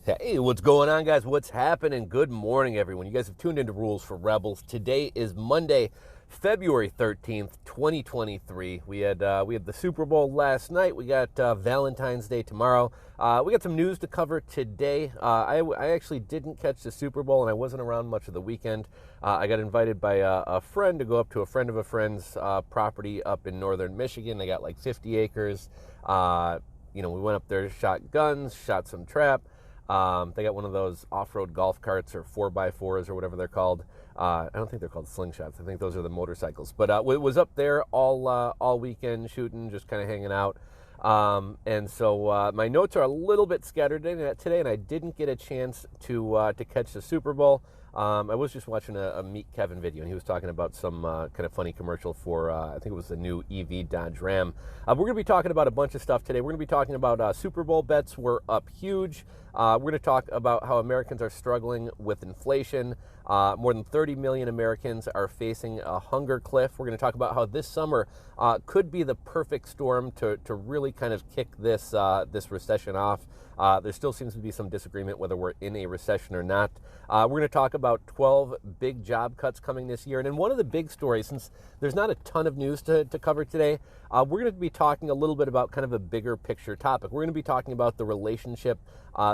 Hey, what's going on, guys? What's happening? Good morning, everyone. You guys have tuned into Rules for Rebels. Today is Monday, February 13th, 2023. We had the Super Bowl last night. We got Valentine's Day tomorrow. We got some news to cover today. I actually didn't catch the Super Bowl, and I wasn't around much of the weekend. I got invited by a friend to go up to a friend of a friend's property up in northern Michigan. They got like 50 acres. We went up there, shot guns, shot some trap. They got one of those off-road golf carts or 4x4s or whatever they're called. I don't think they're called slingshots. I think those are the motorcycles. But was up there all weekend shooting, just kind of hanging out. And so my notes are a little bit scattered today, and I didn't get a chance to catch the Super Bowl. I was just watching a Meet Kevin video, and he was talking about some kind of funny commercial for, I think it was the new EV Dodge Ram. We're going to be talking about a bunch of stuff today. We're going to be talking about Super Bowl bets were up huge. We're going to talk about how Americans are struggling with inflation. More than 30 million Americans are facing a hunger cliff. We're going to talk about how this summer could be the perfect storm to really kind of kick this recession off. There still seems to be some disagreement whether we're in a recession or not. We're going to talk about 12 big job cuts coming this year. And then one of the big stories, since there's not a ton of news to cover today, we're going to be talking a little bit about kind of a bigger picture topic. We're going to be talking about the relationship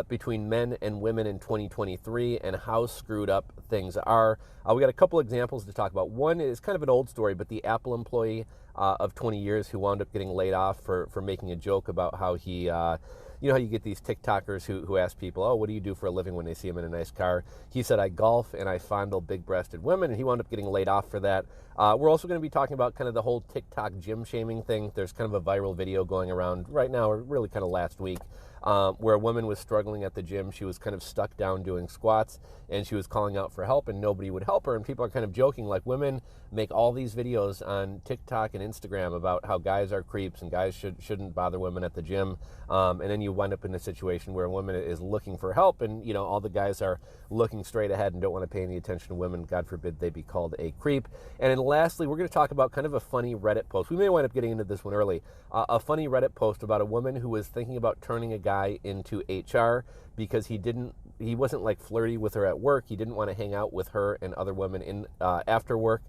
between men and women in 2023 and how screwed up things are. We got a couple examples to talk about. One is kind of an old story, but the Apple employee of 20 years who wound up getting laid off for making a joke about how he... you know how you get these TikTokers who ask people, oh, what do you do for a living when they see him in a nice car? He said, I golf and I fondle big-breasted women, and he wound up getting laid off for that. We're also going to be talking about kind of the whole TikTok gym shaming thing. There's kind of a viral video going around right now, or really kind of last week, where a woman was struggling at the gym. She was kind of stuck down doing squats, and she was calling out for help, and nobody would help her. And people are kind of joking, like, women make all these videos on TikTok and Instagram about how guys are creeps and guys shouldn't bother women at the gym. And then you wind up in a situation where a woman is looking for help, and all the guys are looking straight ahead and don't want to pay any attention to women. God forbid they be called a creep. And then lastly, we're going to talk about kind of a funny Reddit post. We may wind up getting into this one early. A funny Reddit post about a woman who was thinking about turning a guy into HR because he wasn't like flirty with her at work. He didn't want to hang out with her and other women in after work.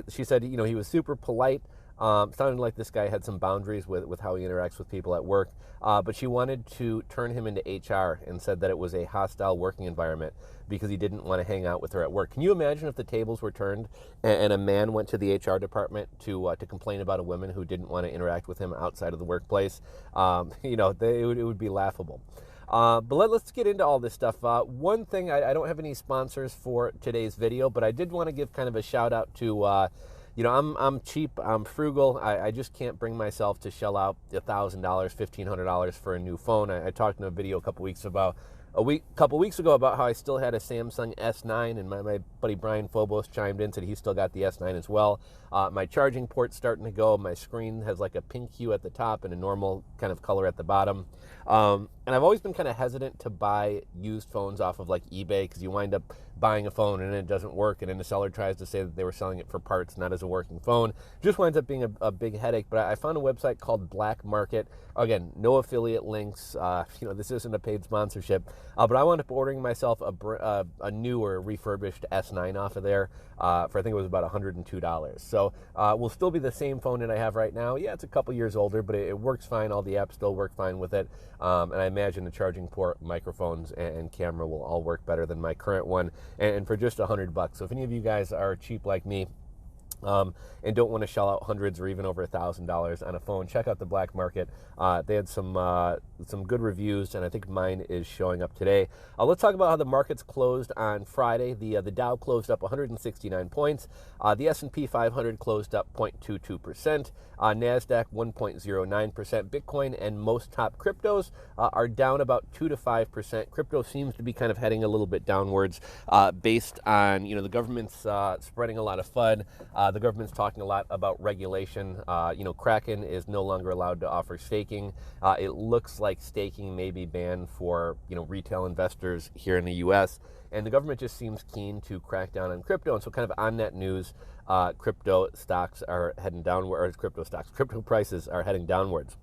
She said, he was super polite. Sounded like this guy had some boundaries with how he interacts with people at work. But she wanted to turn him into HR and said that it was a hostile working environment because he didn't want to hang out with her at work. Can you imagine if the tables were turned and a man went to the HR department to complain about a woman who didn't want to interact with him outside of the workplace? It would be laughable. But let's get into all this stuff. One thing, I don't have any sponsors for today's video, but I did want to give kind of a shout out to, I'm cheap, I'm frugal. I just can't bring myself to shell out $1,000, $1,500 for a new phone. I talked in a video a couple weeks ago about how I still had a Samsung S9, and my buddy Brian Phobos chimed in, said he still got the S9 as well. My charging port's starting to go. My screen has like a pink hue at the top and a normal kind of color at the bottom. And I've always been kind of hesitant to buy used phones off of like eBay because you wind up buying a phone and it doesn't work, and then the seller tries to say that they were selling it for parts, not as a working phone. Just winds up being a big headache. But I found a website called Black Market. Again, no affiliate links. This isn't a paid sponsorship. But I wound up ordering myself a new or refurbished S9 off of there for I think it was about $102. So will still be the same phone that I have right now. Yeah, it's a couple years older, but it works fine. All the apps still work fine with it. And I imagine the charging port, microphones, and camera will all work better than my current one, and for just $100. So if any of you guys are cheap like me, and don't want to shell out hundreds or even over $1,000 on a phone, check out the Black Market. They had some good reviews, and I think mine is showing up today. Let's talk about how the markets closed on Friday. The Dow closed up 169 points. The S&P 500 closed up 0.22%. NASDAQ 1.09%. Bitcoin and most top cryptos are down about 2 to 5%. Crypto seems to be kind of heading a little bit downwards based on the government's spreading a lot of FUD. The government's talking a lot about regulation. Kraken is no longer allowed to offer staking. It looks like staking may be banned for retail investors here in the U.S. And the government just seems keen to crack down on crypto. And so kind of on that news, crypto stocks are heading downward. Crypto prices are heading downwards.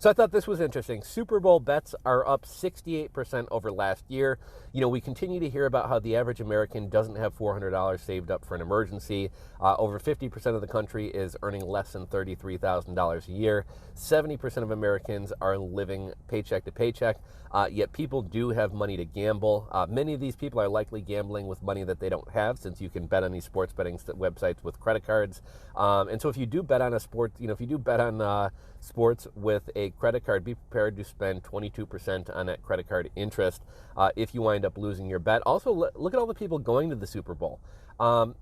So I thought this was interesting. Super Bowl bets are up 68% over last year. You know, we continue to hear about how the average American doesn't have $400 saved up for an emergency. Over 50% of the country is earning less than $33,000 a year. 70% of Americans are living paycheck to paycheck. Yet people do have money to gamble. Many of these people are likely gambling with money that they don't have, since you can bet on these sports betting websites with credit cards. And so if you do bet on a sport, if you do bet on sports with a credit card, be prepared to spend 22% on that credit card interest if you wind up losing your bet. Also, look at all the people going to the Super Bowl. The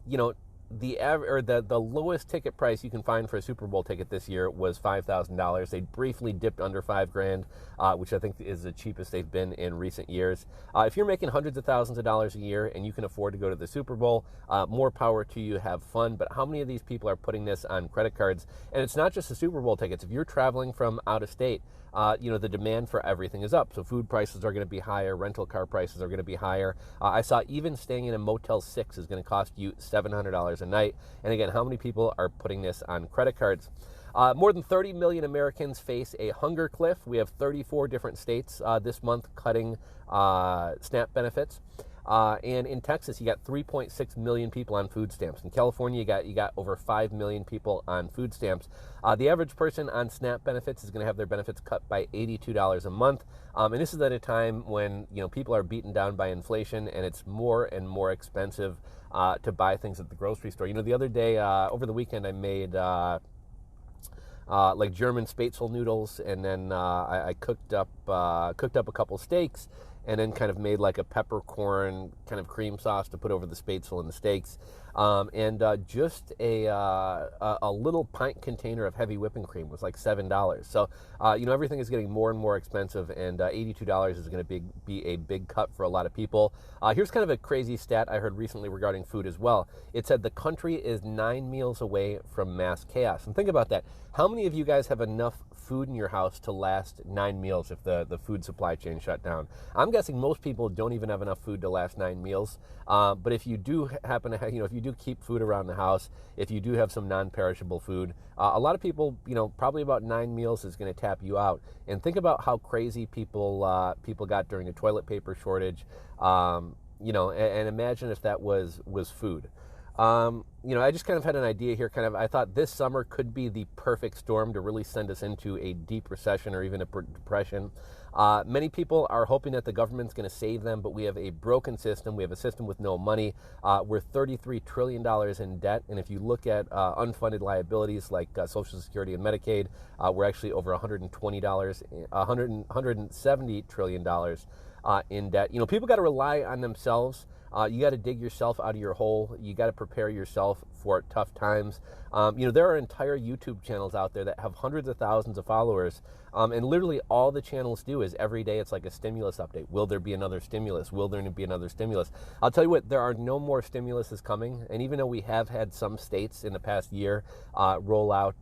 lowest ticket price you can find for a Super Bowl ticket this year was $5,000. They briefly dipped under $5,000, which I think is the cheapest they've been in recent years. If you're making hundreds of thousands of dollars a year and you can afford to go to the Super Bowl, more power to you. Have fun. But how many of these people are putting this on credit cards? And it's not just the Super Bowl tickets. If you're traveling from out of state, the demand for everything is up. So food prices are going to be higher. Rental car prices are going to be higher. I saw even staying in a Motel 6 is going to cost you $700 a night. And again, how many people are putting this on credit cards? More than 30 million Americans face a hunger cliff. We have 34 different states this month cutting SNAP benefits. And in Texas, you got 3.6 million people on food stamps. In California, you got over 5 million people on food stamps. The average person on SNAP benefits is going to have their benefits cut by $82 a month. And this is at a time when people are beaten down by inflation, and it's more and more expensive to buy things at the grocery store. The other day, over the weekend, I made like German Spätzle noodles, and then I cooked up a couple steaks, and then kind of made like a peppercorn kind of cream sauce to put over the Spätzle and the steaks. And just a little pint container of heavy whipping cream was like $7. So, everything is getting more and more expensive, and $82 is going to be a big cut for a lot of people. Here's kind of a crazy stat I heard recently regarding food as well. It said the country is 9 meals away from mass chaos. And think about that. How many of you guys have enough food in your house to last 9 meals if the food supply chain shut down? I'm guessing most people don't even have enough food to last 9 meals. But if you do happen to have, if you do keep food around the house, if you do have some non-perishable food, a lot of people, probably about 9 meals is going to tap you out. And think about how crazy people got during the toilet paper shortage, and imagine if that was food. I just kind of had an idea here. I thought this summer could be the perfect storm to really send us into a deep recession or even a depression. Many people are hoping that the government's going to save them, but we have a broken system. We have a system with no money. We're $33 trillion in debt. And if you look at unfunded liabilities like Social Security and Medicaid, we're actually over $170 trillion in debt. People got to rely on themselves. You got to dig yourself out of your hole. You got to prepare yourself for tough times. There are entire YouTube channels out there that have hundreds of thousands of followers. And literally all the channels do is every day it's like a stimulus update. Will there be another stimulus? Will there be another stimulus? I'll tell you what, there are no more stimuluses coming. And even though we have had some states in the past year roll out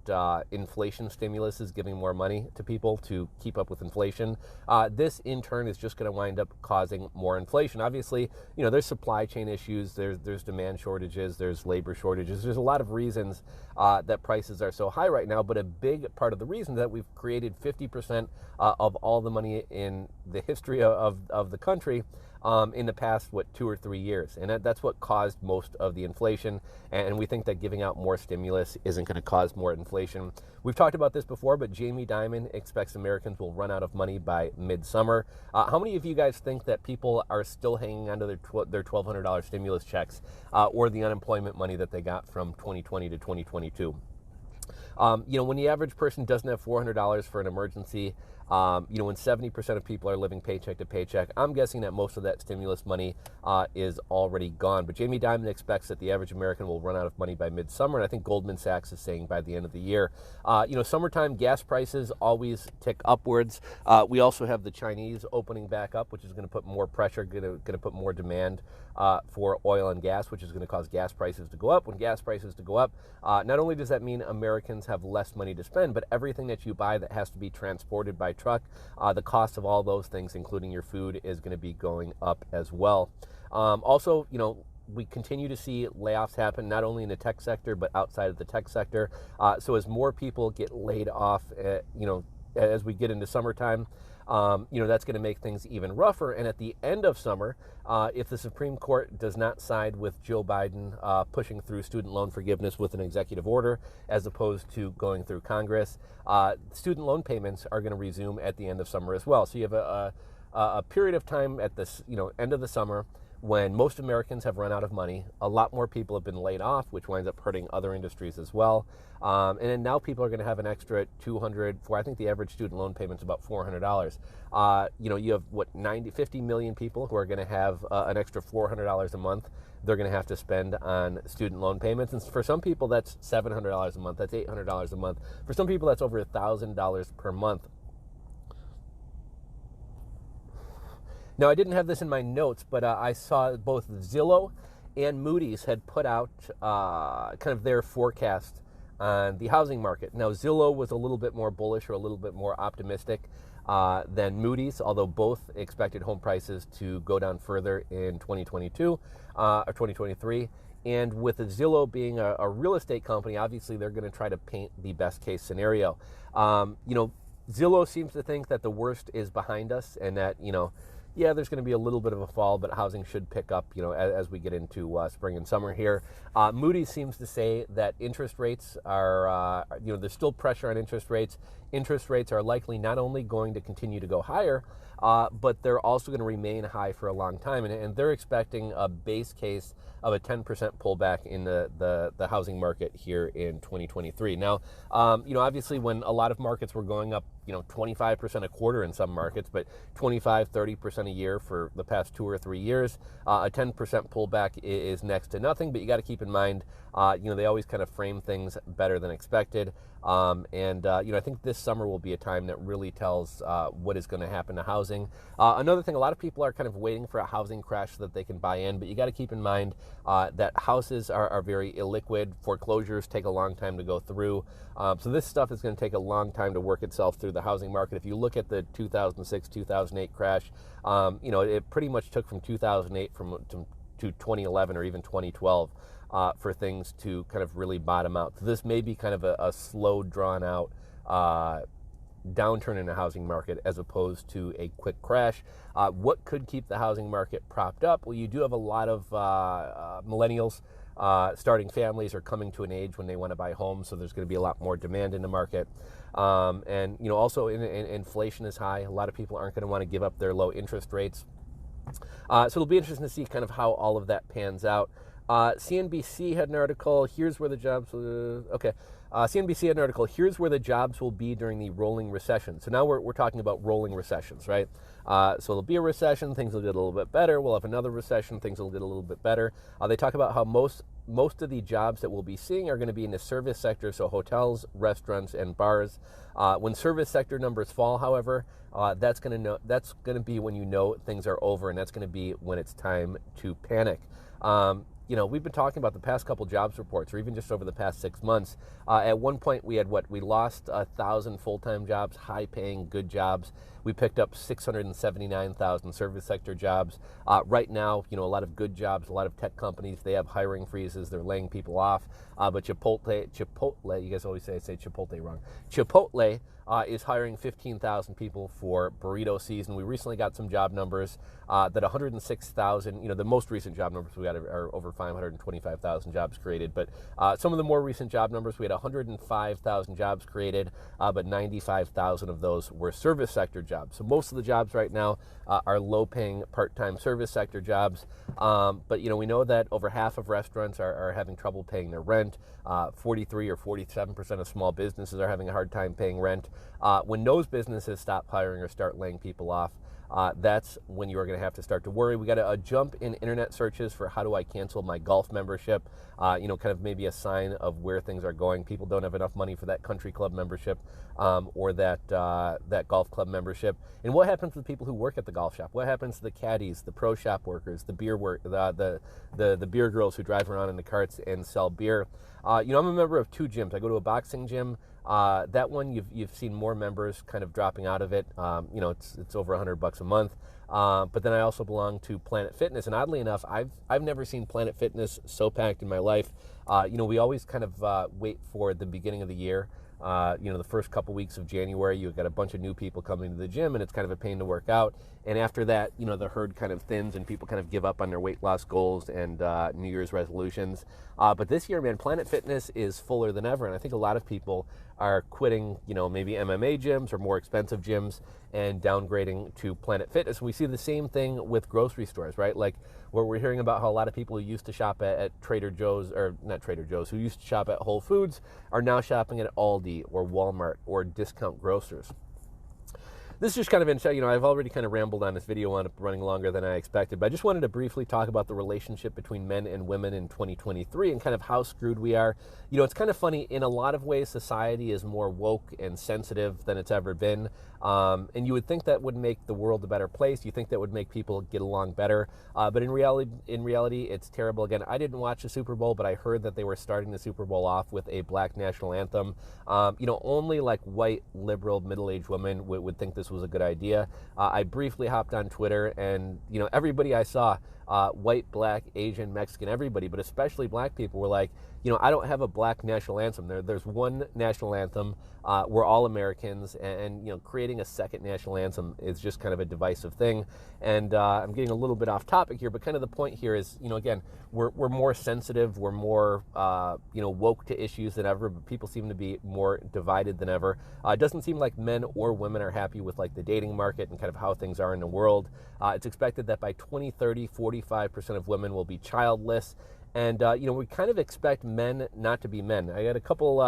inflation stimuluses, giving more money to people to keep up with inflation, this in turn is just going to wind up causing more inflation. Obviously, there's supply chain issues, there's demand shortages, there's labor shortages. There's a lot of reasons that prices are so high right now, but a big part of the reason that we've created 50% of all the money in the history of the country in the past, 2 or 3 years. And that's what caused most of the inflation. And we think that giving out more stimulus isn't going to cause more inflation. We've talked about this before, but Jamie Dimon expects Americans will run out of money by midsummer. How many of you guys think that people are still hanging onto their $1,200 stimulus checks or the unemployment money that they got from 2020 to 2022? When the average person doesn't have $400 for an emergency, when 70% of people are living paycheck to paycheck, I'm guessing that most of that stimulus money is already gone. But Jamie Dimon expects that the average American will run out of money by midsummer, and I think Goldman Sachs is saying by the end of the year. Summertime gas prices always tick upwards. We also have the Chinese opening back up, which is going to put more pressure, going to put more demand for oil and gas, which is going to cause gas prices to go up. When gas prices to go up, not only does that mean Americans have less money to spend, but everything that you buy that has to be transported by truck, the cost of all those things, including your food, is going to be going up as well. Also, we continue to see layoffs happen, not only in the tech sector, but outside of the tech sector. So as more people get laid off, as we get into summertime, that's going to make things even rougher. And at the end of summer, if the Supreme Court does not side with Joe Biden pushing through student loan forgiveness with an executive order, as opposed to going through Congress, student loan payments are going to resume at the end of summer as well. So you have a period of time at this, end of the summer when most Americans have run out of money. A lot more people have been laid off, which winds up hurting other industries as well. And then now people are going to have an extra $200 for, I think the average student loan payment is about $400. You have 50 million people who are going to have an extra $400 a month they're going to have to spend on student loan payments. And for some people, that's $700 a month. That's $800 a month. For some people, that's over $1,000 per month. Now, I didn't have this in my notes, but I saw both Zillow and Moody's had put out kind of their forecast on the housing market. Now, Zillow was a little bit more bullish or a little bit more optimistic than Moody's, although both expected home prices to go down further in 2022 or 2023. And with Zillow being a real estate company, obviously they're going to try to paint the best case scenario. Zillow seems to think that the worst is behind us and that, there's going to be a little bit of a fall, but housing should pick up, as we get into spring and summer here. Moody's seems to say that interest rates are, there's still pressure on interest rates. Interest rates are likely not only going to continue to go higher, but they're also going to remain high for a long time. And they're expecting a base case of a 10% pullback in the housing market here in 2023. Now, obviously when a lot of markets were going up, 25% a quarter in some markets, but 25, 30% a year for the past 2 or 3 years, a 10% pullback is next to nothing. But you got to keep in mind, they always kind of frame things better than expected. I think this summer will be a time that really tells what is going to happen to housing. Another thing, a lot of people are kind of waiting for a housing crash so that they can buy in, but you got to keep in mind that houses are very illiquid. Foreclosures take a long time to go through. So this stuff is going to take a long time to work itself through the housing market. If you look at the 2006, 2008 crash, it pretty much took from 2008 to 2011 or even 2012 for things to kind of really bottom out. So this may be kind of a slow, drawn out downturn in the housing market as opposed to a quick crash. What could keep the housing market propped up? Well, you do have a lot of millennials starting families or coming to an age when they want to buy homes, so there's going to be a lot more demand in the market. Also inflation is high. A lot of people aren't going to want to give up their low interest rates. So it'll be interesting to see kind of how all of that pans out. CNBC had an article, here's where the jobs, CNBC had an article, here's where the jobs will be during the rolling recession. So now we're talking about rolling recessions, right? So there'll be a recession, things will get a little bit better. We'll have another recession, things will get a little bit better. They talk about how most of the jobs that we'll be seeing are going to be in the service sector, so hotels, restaurants, and bars. When service sector numbers fall, however, that's going to be when things are over, and that's going to be when it's time to panic. We've been talking about the past couple jobs reports, or even just over the past 6 months. At one point, we lost 1,000 full-time jobs, high-paying, good jobs. We picked up 679,000 service sector jobs. Right now, a lot of good jobs, a lot of tech companies, they have hiring freezes, they're laying people off. But Chipotle, you guys always say Chipotle wrong. Chipotle is hiring 15,000 people for burrito season. We recently got some job numbers that 106,000, the most recent job numbers we got are over 525,000 jobs created. But some of the more recent job numbers, we had 105,000 jobs created, but 95,000 of those were service sector jobs. So most of the jobs right now are low-paying part-time service sector jobs. But we know that over half of restaurants are having trouble paying their rent. 43 or 47% of small businesses are having a hard time paying rent. When those businesses stop hiring or start laying people off, that's when you are going to have to start to worry. We got a jump in internet searches for how do I cancel my golf membership, kind of maybe a sign of where things are going. People don't have enough money for that country club membership or that golf club membership. And what happens to the people who work at the golf shop? What happens to the caddies, the pro shop workers, the beer girls who drive around in the carts and sell beer? I'm a member of 2 gyms. I go to a boxing gym. That one, you've seen more members kind of dropping out of it. It's over $100 a month. But then I also belong to Planet Fitness, and oddly enough, I've never seen Planet Fitness so packed in my life. We always kind of wait for the beginning of the year The first couple weeks of January, you've got a bunch of new people coming to the gym, and it's kind of a pain to work out. And after that, the herd kind of thins, and people kind of give up on their weight loss goals and New Year's resolutions. But this year, man, Planet Fitness is fuller than ever, and I think a lot of people are quitting, maybe MMA gyms or more expensive gyms and downgrading to Planet Fitness. We see the same thing with grocery stores, right? Like where we're hearing about how a lot of people who used to shop at Trader Joe's, or not Trader Joe's, who used to shop at Whole Foods are now shopping at Aldi or Walmart or discount grocers. This is just kind of interesting. I've already kind of rambled on this video, wound up running longer than I expected, but I just wanted to briefly talk about the relationship between men and women in 2023 and kind of how screwed we are. It's kind of funny. In a lot of ways, society is more woke and sensitive than it's ever been. And you would think that would make the world a better place. You think that would make people get along better. But in reality, it's terrible. Again, I didn't watch the Super Bowl, but I heard that they were starting the Super Bowl off with a black national anthem. Only like white, liberal, middle-aged women would think this was a good idea. I briefly hopped on Twitter, and everybody I saw, white, black, Asian, Mexican, everybody, but especially black people were like, I don't have a black national anthem. There's one national anthem. We're all Americans, and creating a second national anthem is just kind of a divisive thing. And I'm getting a little bit off topic here, but kind of the point here is, again, we're more sensitive, we're more woke to issues than ever, but people seem to be more divided than ever. It doesn't seem like men or women are happy with like the dating market and kind of how things are in the world. It's expected that by 2030, 45% of women will be childless. And, we kind of expect men not to be men. I got a couple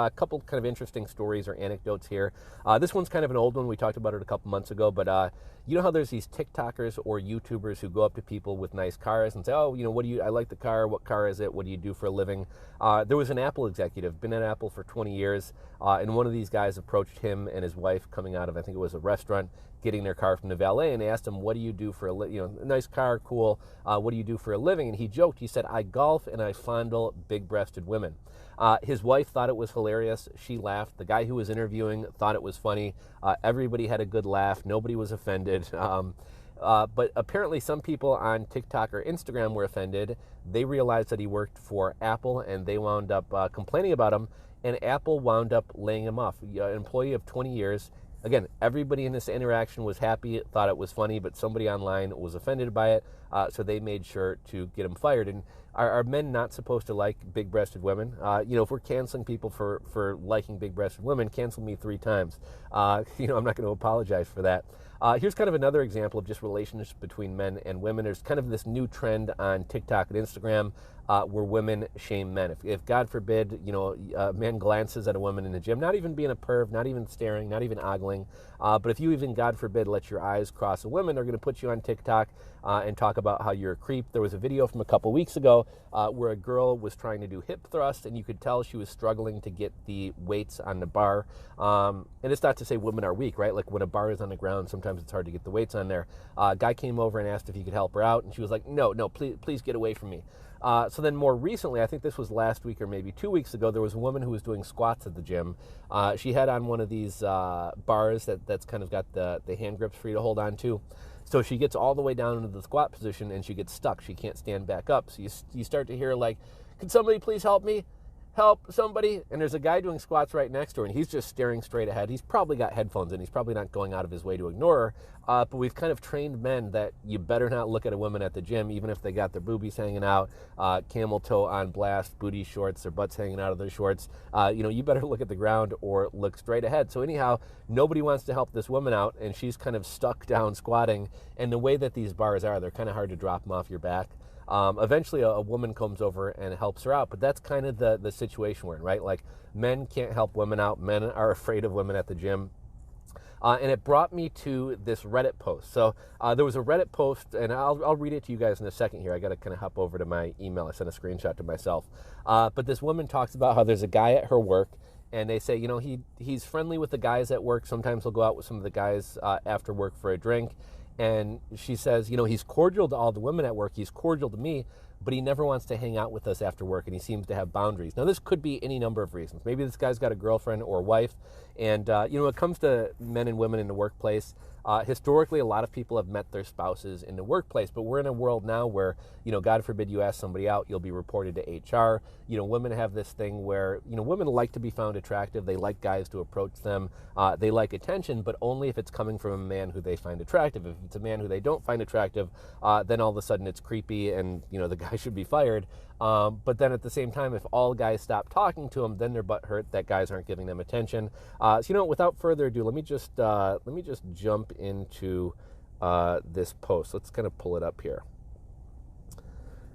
kind of interesting stories or anecdotes here. This one's kind of an old one. We talked about it a couple months ago, but you know how there's these TikTokers or YouTubers who go up to people with nice cars and say, oh, I like the car. What car is it? What do you do for a living? There was an Apple executive, been at Apple for 20 years, and one of these guys approached him and his wife coming out of, I think it was a restaurant, getting their car from the valet, and asked him, what do you do for a nice car, cool, what do you do for a living? And he joked, he said, I golf and I fondle big-breasted women. His wife thought it was hilarious. She laughed. The guy who was interviewing thought it was funny. Everybody had a good laugh. Nobody was offended. But apparently some people on TikTok or Instagram were offended. They realized that he worked for Apple, and they wound up complaining about him, and Apple wound up laying him off. An employee of 20 years. Again, everybody in this interaction was happy, thought it was funny, but somebody online was offended by it, so they made sure to get him fired. And are men not supposed to like big-breasted women? If we're canceling people for liking big-breasted women, cancel me 3 times. I'm not going to apologize for that. Here's kind of another example of just relationships between men and women. There's kind of this new trend on TikTok and Instagram where women shame men. If God forbid, a man glances at a woman in the gym, not even being a perv, not even staring, not even ogling, but if you even, God forbid, let your eyes cross a woman, they're going to put you on TikTok and talk about how you're a creep. There was a video from a couple weeks ago where a girl was trying to do hip thrust, and you could tell she was struggling to get the weights on the bar. And it's not to say women are weak, right? Like when a bar is on the ground, sometimes it's hard to get the weights on there. A guy came over and asked if he could help her out, and she was like, no, please get away from me. So then more recently, I think this was last week or maybe 2 weeks ago, there was a woman who was doing squats at the gym. She had on one of these bars that's kind of got the hand grips for you to hold on to. So she gets all the way down into the squat position and she gets stuck. She can't stand back up. So you start to hear like, can somebody please help me? Help somebody. And there's a guy doing squats right next to her, and he's just staring straight ahead. He's probably got headphones in. He's probably not going out of his way to ignore her. But we've kind of trained men that you better not look at a woman at the gym, even if they got their boobies hanging out, camel toe on blast, booty shorts, their butts hanging out of their shorts. You better look at the ground or look straight ahead. So anyhow, nobody wants to help this woman out, and she's kind of stuck down squatting. And the way that these bars are, they're kind of hard to drop them off your back. Eventually a woman comes over and helps her out, but that's kind of the situation we're in, right? Like men can't help women out. Men are afraid of women at the gym. And it brought me to this Reddit post. So there was a Reddit post, and I'll read it to you guys in a second here. I got to kind of hop over to my email. I sent a screenshot to myself. But this woman talks about how there's a guy at her work, and they say, he's friendly with the guys at work. Sometimes he'll go out with some of the guys after work for a drink. And she says, he's cordial to all the women at work. He's cordial to me, but he never wants to hang out with us after work, and he seems to have boundaries. Now, this could be any number of reasons. Maybe this guy's got a girlfriend or wife, and when it comes to men and women in the workplace, historically, a lot of people have met their spouses in the workplace, but we're in a world now where, God forbid you ask somebody out, you'll be reported to HR. Women have this thing where, women like to be found attractive. They like guys to approach them. They like attention, but only if it's coming from a man who they find attractive. If it's a man who they don't find attractive, then all of a sudden it's creepy and, the guy should be fired. But then at the same time, if all guys stop talking to him, then their butt hurt that guys aren't giving them attention. So, without further ado, let me just jump into this post. Let's kind of pull it up here.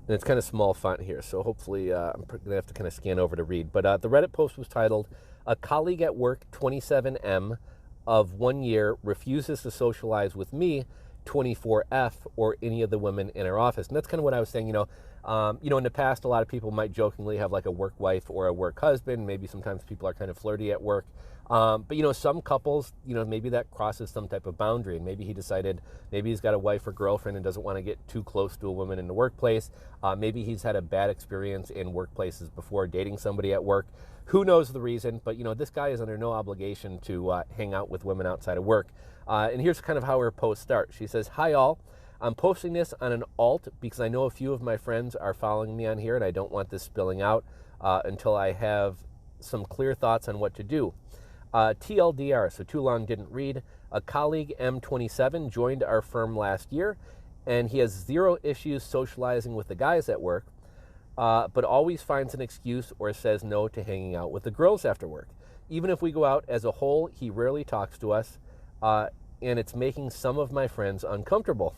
And it's kind of small font here, so hopefully I'm going to have to kind of scan over to read. But the Reddit post was titled, "A colleague at work, 27M, of 1 year, refuses to socialize with me, 24F, or any of the women in our office." And that's kind of what I was saying, in the past, a lot of people might jokingly have like a work wife or a work husband. Maybe sometimes people are kind of flirty at work. But, some couples, maybe that crosses some type of boundary. And maybe he decided, maybe he's got a wife or girlfriend and doesn't want to get too close to a woman in the workplace. Maybe he's had a bad experience in workplaces before dating somebody at work. Who knows the reason? But, this guy is under no obligation to hang out with women outside of work. And here's kind of how her post starts. She says, "Hi all. I'm posting this on an alt because I know a few of my friends are following me on here and I don't want this spilling out until I have some clear thoughts on what to do. TLDR, so too long didn't read. A colleague, M27, joined our firm last year and he has zero issues socializing with the guys at work, but always finds an excuse or says no to hanging out with the girls after work. Even if we go out as a whole, he rarely talks to us, and it's making some of my friends uncomfortable."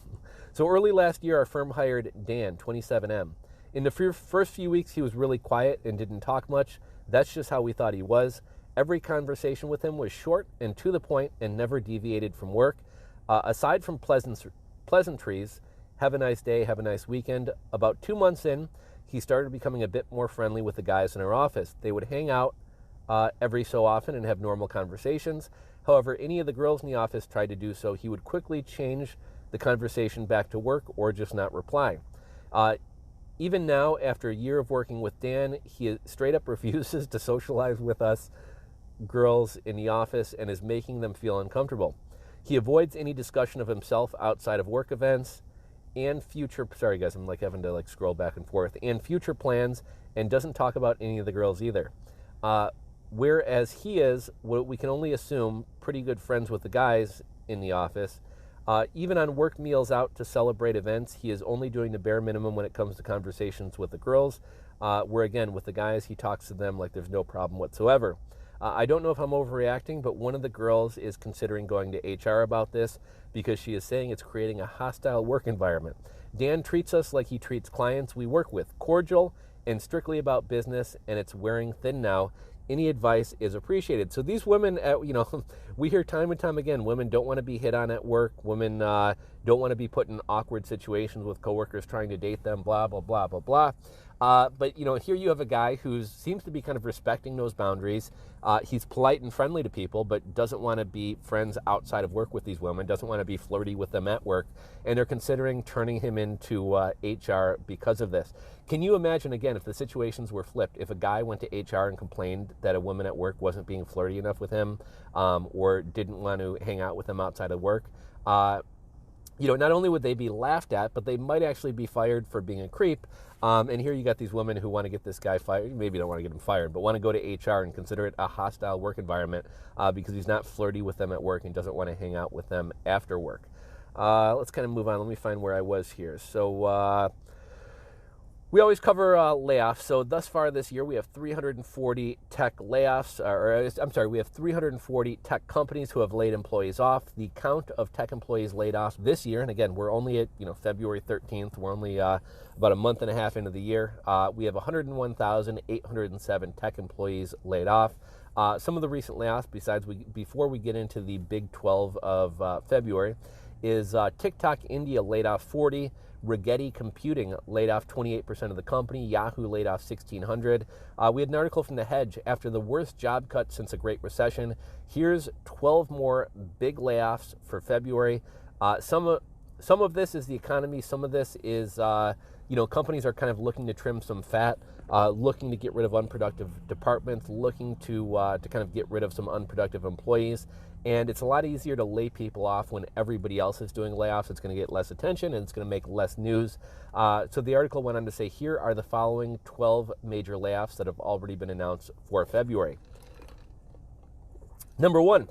So early last year, our firm hired Dan, 27M. In the first few weeks, he was really quiet and didn't talk much. That's just how we thought he was. Every conversation with him was short and to the point and never deviated from work. Aside from pleasantries, have a nice day, have a nice weekend. About 2 months in, he started becoming a bit more friendly with the guys in our office. They would hang out every so often and have normal conversations. However, any of the girls in the office tried to do so, he would quickly change the conversation back to work or just not reply. Even now, after a year of working with Dan, he straight up refuses to socialize with us girls in the office and is making them feel uncomfortable. He avoids any discussion of himself outside of work events and future, sorry guys, I'm like having to like scroll back and forth, and future plans, and doesn't talk about any of the girls either. Whereas he is, what we can only assume, pretty good friends with the guys in the office. Even on work meals out to celebrate events, he is only doing the bare minimum when it comes to conversations with the girls, where again, with the guys, he talks to them like there's no problem whatsoever. I don't know if I'm overreacting, but one of the girls is considering going to HR about this because she is saying it's creating a hostile work environment. Dan treats us like he treats clients we work with, cordial and strictly about business, and it's wearing thin now. Any advice is appreciated." So these women, we hear time and time again, women don't want to be hit on at work. Women don't want to be put in awkward situations with coworkers trying to date them, blah, blah, blah, blah, blah. But, here you have a guy who seems to be kind of respecting those boundaries. He's polite and friendly to people, but doesn't want to be friends outside of work with these women, doesn't want to be flirty with them at work, and they're considering turning him into HR because of this. Can you imagine, again, if the situations were flipped, if a guy went to HR and complained that a woman at work wasn't being flirty enough with him or didn't want to hang out with him outside of work? Not only would they be laughed at, but they might actually be fired for being a creep. And here you got these women who want to get this guy fired. Maybe don't want to get him fired, but want to go to HR and consider it a hostile work environment because he's not flirty with them at work and doesn't want to hang out with them after work. Let's kind of move on. Let me find where I was here. So we always cover layoffs. So thus far this year, we have 340 tech layoffs, we have 340 tech companies who have laid employees off. The count of tech employees laid off this year, and again, we're only at February 13th. We're only about a month and a half into the year. We have 101,807 tech employees laid off. Some of the recent layoffs, before we get into the Big 12 of February, is TikTok India laid off 40. Rigetti Computing laid off 28% of the company. Yahoo laid off 1,600. We had an article from The Hedge after the worst job cut since the Great Recession. Here's 12 more big layoffs for February. Some Some of this is the economy. Some of this is, companies are kind of looking to trim some fat, looking to get rid of unproductive departments, looking to kind of get rid of some unproductive employees. And it's a lot easier to lay people off when everybody else is doing layoffs. It's going to get less attention and it's going to make less news. So the article went on to say, here are the following 12 major layoffs that have already been announced for February. Number 1,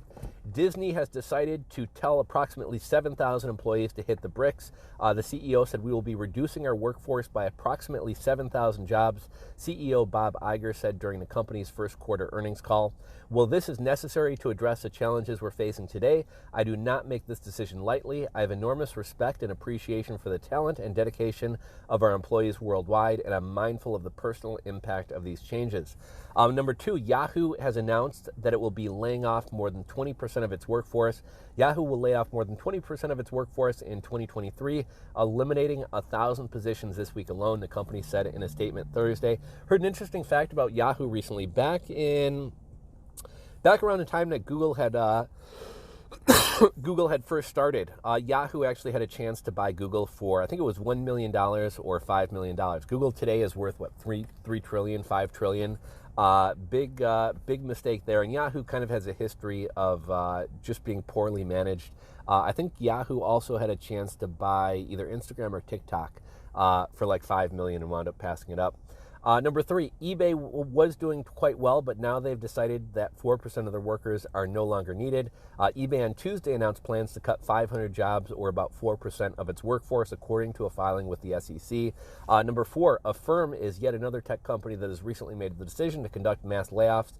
Disney has decided to tell approximately 7,000 employees to hit the bricks. The CEO said, we will be reducing our workforce by approximately 7,000 jobs, CEO Bob Iger said during the company's first quarter earnings call. While this is necessary to address the challenges we're facing today, I do not make this decision lightly. I have enormous respect and appreciation for the talent and dedication of our employees worldwide, and I'm mindful of the personal impact of these changes. Number 2, Yahoo has announced that it will be laying off more than 20% of its workforce. Yahoo will lay off more than 20% of its workforce in 2023, eliminating 1,000 positions this week alone, the company said in a statement Thursday. Heard an interesting fact about Yahoo recently. Back around the time that Google had first started, Yahoo actually had a chance to buy Google for, I think it was $1 million or $5 million. Google today is worth, what, $3 trillion, $5 trillion? Big mistake there. And Yahoo kind of has a history of just being poorly managed. I think Yahoo also had a chance to buy either Instagram or TikTok for like $5 million and wound up passing it up. Number 3, eBay was doing quite well, but now they've decided that 4% of their workers are no longer needed. eBay on Tuesday announced plans to cut 500 jobs, or about 4% of its workforce, according to a filing with the SEC. Number 4, Affirm is yet another tech company that has recently made the decision to conduct mass layoffs.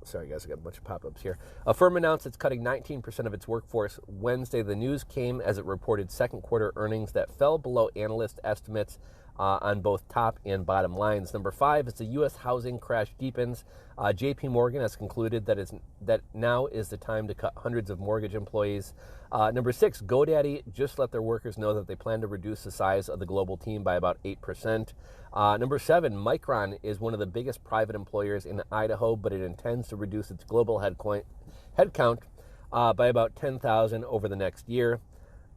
Sorry guys, I got a bunch of pop-ups here. Affirm announced it's cutting 19% of its workforce Wednesday. The news came as it reported second quarter earnings that fell below analyst estimates on both top and bottom lines. Number 5, as the U.S. housing crash deepens, J.P. Morgan has concluded that now is the time to cut hundreds of mortgage employees. Number 6, GoDaddy just let their workers know that they plan to reduce the size of the global team by about 8%. Number 7, Micron is one of the biggest private employers in Idaho, but it intends to reduce its global headcount by about 10,000 over the next year.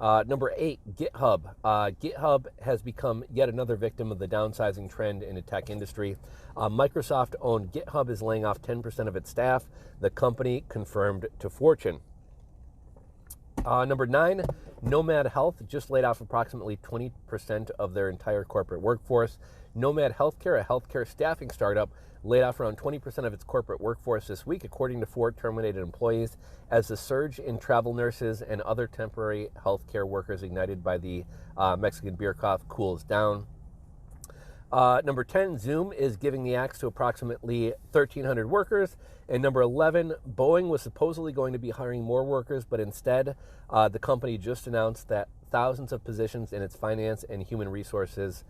Number 8, GitHub. GitHub has become yet another victim of the downsizing trend in the tech industry. Microsoft-owned GitHub is laying off 10% of its staff, the company confirmed to Fortune. Number 9, Nomad Health just laid off approximately 20% of their entire corporate workforce. Nomad Healthcare, a healthcare staffing startup, laid off around 20% of its corporate workforce this week, according to 4 terminated employees, as the surge in travel nurses and other temporary healthcare workers ignited by the Mexican beer cough cools down. Number 10, Zoom is giving the axe to approximately 1,300 workers. And number 11, Boeing was supposedly going to be hiring more workers, but instead, the company just announced that thousands of positions in its finance and human resources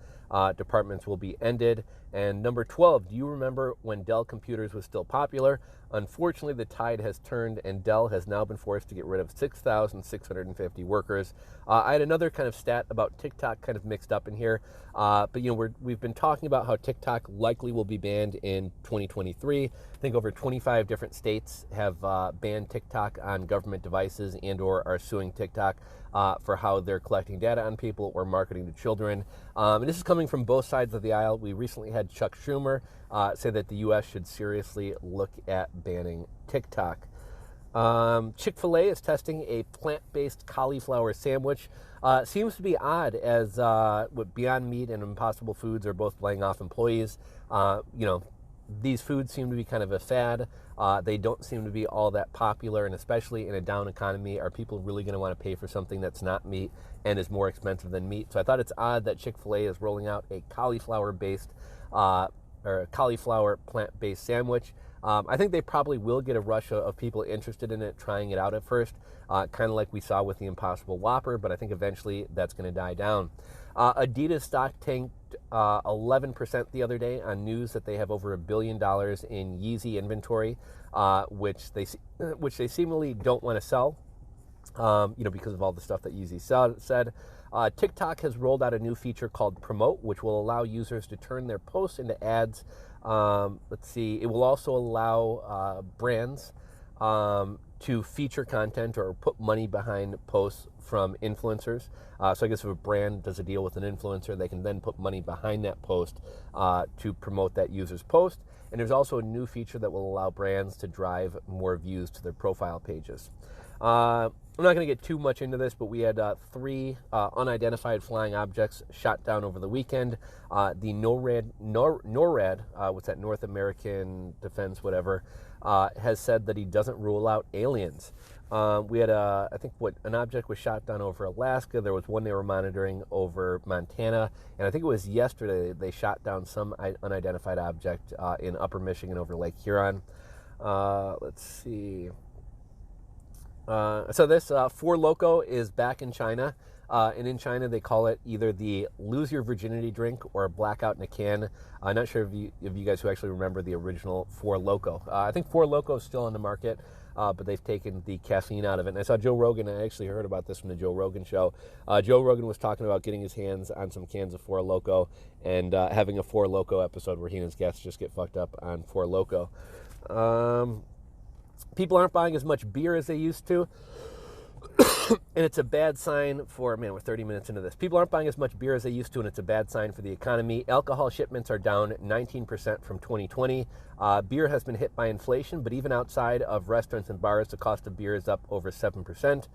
departments will be ended. And number 12, do you remember when Dell computers was still popular? Unfortunately, the tide has turned, and Dell has now been forced to get rid of 6,650 workers. I had another kind of stat about TikTok kind of mixed up in here, but we've been talking about how TikTok likely will be banned in 2023. I think over 25 different states have banned TikTok on government devices and/or are suing TikTok for how they're collecting data on people or marketing to children. And this is coming from both sides of the aisle. We recently had Chuck Schumer say that the U.S. should seriously look at banning TikTok. Chick-fil-A is testing a plant-based cauliflower sandwich. Seems to be odd, as Beyond Meat and Impossible Foods are both laying off employees. These foods seem to be kind of a fad. They don't seem to be all that popular, and especially in a down economy, are people really going to want to pay for something that's not meat and is more expensive than meat? So I thought it's odd that Chick-fil-A is rolling out a cauliflower-based or a cauliflower plant-based sandwich. I think they probably will get a rush of people interested in it, trying it out at first, kind of like we saw with the Impossible Whopper, but I think eventually that's going to die down. Adidas stock tanked 11% the other day on news that they have over $1 billion in Yeezy inventory, which they seemingly don't want to sell, because of all the stuff that Yeezy said. TikTok has rolled out a new feature called Promote, which will allow users to turn their posts into ads. It will also allow brands to feature content or put money behind posts from influencers. So I guess if a brand does a deal with an influencer, they can then put money behind that post to promote that user's post. And there's also a new feature that will allow brands to drive more views to their profile pages. I'm not going to get too much into this, but we had 3 unidentified flying objects shot down over the weekend. The NORAD, what's that, North American Defense, whatever, has said that he doesn't rule out aliens. We had, I think, an object was shot down over Alaska. There was one they were monitoring over Montana. And I think it was yesterday they shot down some unidentified object in Upper Michigan over Lake Huron. Let's see. So this Four Loko is back in China. And in China, they call it either the lose your virginity drink or blackout in a can. I'm not sure if you guys who actually remember the original Four Loko. I think Four Loko is still on the market, but they've taken the caffeine out of it. And I saw Joe Rogan. I actually heard about this from the Joe Rogan show. Joe Rogan was talking about getting his hands on some cans of Four Loko and having a Four Loko episode where he and his guests just get fucked up on Four Loko. People aren't buying as much beer as they used to. And it's a bad sign for, man, we're 30 minutes into this. People aren't buying as much beer as they used to, and it's a bad sign for the economy. Alcohol shipments are down 19% from 2020. Beer has been hit by inflation, but even outside of restaurants and bars, the cost of beer is up over 7%.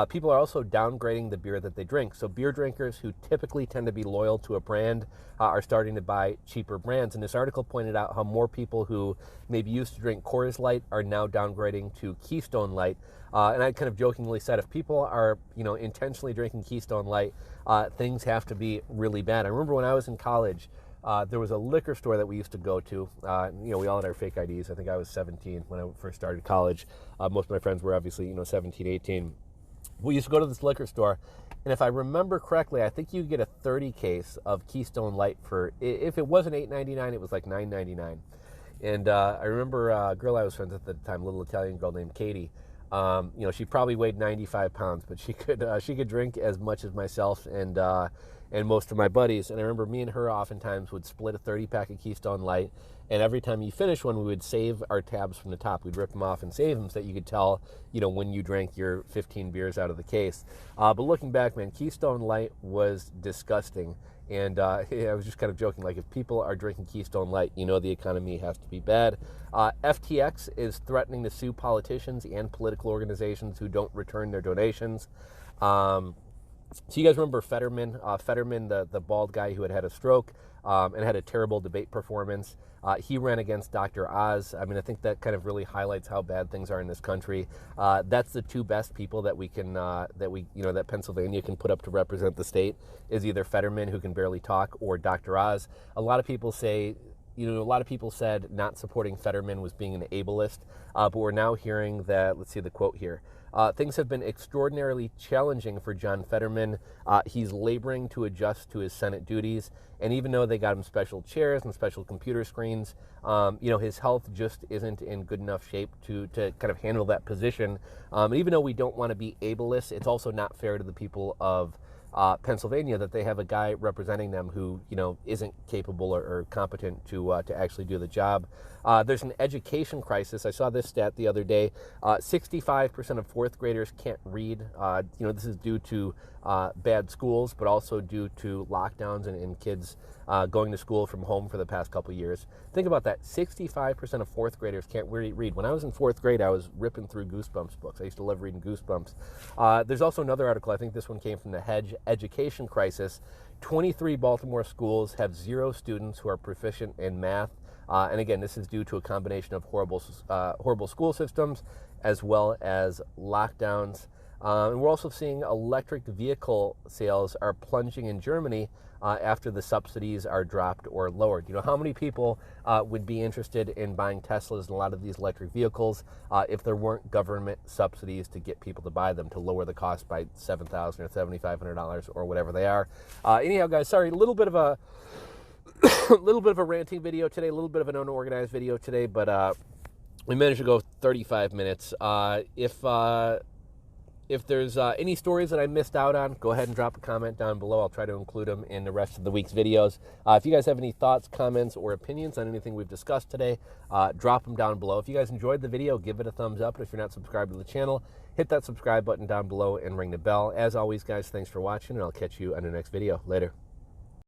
People are also downgrading the beer that they drink. So beer drinkers who typically tend to be loyal to a brand are starting to buy cheaper brands. And this article pointed out how more people who maybe used to drink Coors Light are now downgrading to Keystone Light. And I kind of jokingly said, if people are, intentionally drinking Keystone Light, things have to be really bad. I remember when I was in college, there was a liquor store that we used to go to. We all had our fake IDs. I think I was 17 when I first started college. Most of my friends were obviously, 17, 18. We used to go to this liquor store, and if I remember correctly, I think you get a 30 case of Keystone Light for, if it wasn't $8.99, it was like $9.99. And I remember a girl I was friends with at the time, a little Italian girl named Katie. She probably weighed 95 pounds, but she could drink as much as myself and most of my buddies. And I remember me and her oftentimes would split a 30-pack of Keystone Light, and every time you finish one, we would save our tabs from the top. We'd rip them off and save them so that you could tell, when you drank your 15 beers out of the case. But looking back, man, Keystone Light was disgusting. And I was just kind of joking, like, if people are drinking Keystone Light, the economy has to be bad. FTX is threatening to sue politicians and political organizations who don't return their donations. So you guys remember Fetterman, the bald guy who had a stroke and had a terrible debate performance. He ran against Dr. Oz. I mean, I think that kind of really highlights how bad things are in this country. That's the 2 best people that we can, that Pennsylvania can put up to represent the state, is either Fetterman, who can barely talk, or Dr. Oz. A lot of people say, a lot of people said not supporting Fetterman was being an ableist, but we're now hearing that, let's see the quote here. Things have been extraordinarily challenging for John Fetterman. He's laboring to adjust to his Senate duties. And even though they got him special chairs and special computer screens, his health just isn't in good enough shape to kind of handle that position. And even though we don't want to be ableist, it's also not fair to the people of Pennsylvania that they have a guy representing them who, isn't capable or competent to actually do the job. There's an education crisis. I saw this stat the other day. 65% of 4th graders can't read. This is due to bad schools, but also due to lockdowns and kids going to school from home for the past couple years. Think about that. 65% of 4th graders can't read. When I was in 4th grade, I was ripping through Goosebumps books. I used to love reading Goosebumps. There's also another article. I think this one came from the Hedge education crisis. 23 Baltimore schools have 0 students who are proficient in math. And again, this is due to a combination of horrible school systems as well as lockdowns. And we're also seeing electric vehicle sales are plunging in Germany after the subsidies are dropped or lowered. How many people would be interested in buying Teslas and a lot of these electric vehicles if there weren't government subsidies to get people to buy them, to lower the cost by $7,000 or $7,500 or whatever they are? Anyhow, guys, sorry, a little bit of a ranting video today, a little bit of an unorganized video today, but we managed to go 35 minutes. If If there's any stories that I missed out on, go ahead and drop a comment down below. I'll try to include them in the rest of the week's videos. If you guys have any thoughts, comments, or opinions on anything we've discussed today, drop them down below. If you guys enjoyed the video, give it a thumbs up. And if you're not subscribed to the channel, hit that subscribe button down below and ring the bell. As always, guys, thanks for watching, and I'll catch you on the next video. Later.